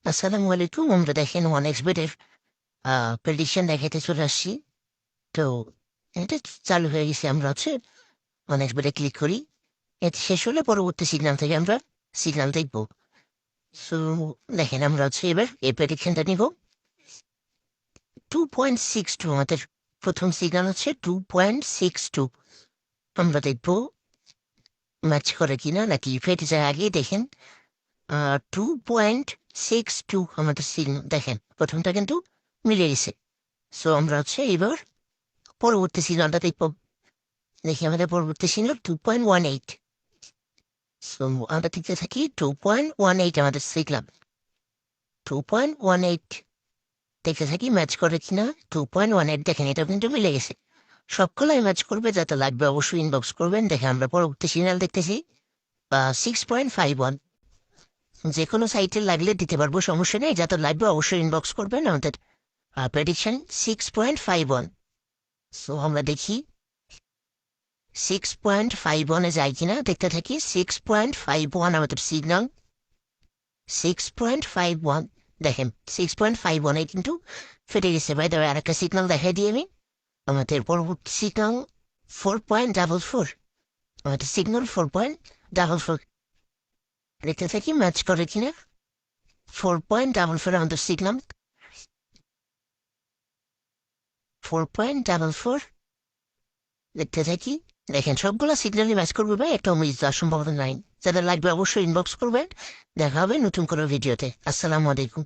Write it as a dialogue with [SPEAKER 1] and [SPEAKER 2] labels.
[SPEAKER 1] আসসালামু আলাইকুম। আমরা দেখেন ওয়ান এক্সবেটের প্রেডিকশন দেখাতে চলে আসছি। তো এটা চালু হয়ে গেছে। আমরা ওয়ান এক্সবেটে ক্লিক করি। এটা শেষ হলে পরবর্তী সিগন্যাল থেকে আমরা সিগন্যাল দেখব। সো দেখেন আমরা এবার এই প্রেডিকশনটা নিব 2.62। আমাদের প্রথম সিগন্যাল 2.62। আমরা দেখব ম্যাচ করে কিনা নাকি ফেটে যায়। আগে দেখেন 2.62 আমাদের সিগন্যাল দেখেন প্রথমটা কিন্তু মিলে গেছে। সো আমরা এবার পরবর্তী সিজনটা দেখব। দেখি আমাদের পরবর্তী সিজন 2.18। সো আমরা দেখতে থাকি 2.18 আমাদের শিখলাম। 2.18 দেখতে থাকি ম্যাচ করে কিনা। 2.18 দেখেন এটা কিন্তু মিলে গেছে। সবগুলাই ম্যাচ করবে, যাতে লাগবে অবশ্যই ইনবক্স করবেন। দেখে আমরা পরবর্তী সিগন্যাল দেখতেছি 6.51। যে কোনো সাইটে লাগলে দিতে পারবো, সমস্যা নেই। যাতে লাগবে অবশ্যই ইনবক্স করবেন। আমাদের প্রেডিকশন 6.51। সো আমরা দেখি 6.51 যায় কিনা দেখতে থাকি। 6.51 আমাদের সিগন্যাল। 6.51 দেখেন 6.51 কিন্তু ফেটে গেছে। ভাই তবে আরেকটা সিগন্যাল দেখাই দিই আমি। আমাদের পরবর্তী সিগন্যাল 4.44। আমাদের সিগন্যাল 4.44 দেখতে থাকি ম্যাচ করে কিনা। 4.44 আমাদের সিগন্যাল। 4.44 দেখতে থাকি। দেখেন সবগুলো সিগন্যালই ম্যাচ করবে ভাই, একটা মিস যাওয়ার সম্ভাবনা নাই। যাদের লাগবে অবশ্যই ইনবক্স করবেন। দেখা হবে নতুন কোনো ভিডিওতে। আসসালামু আলাইকুম।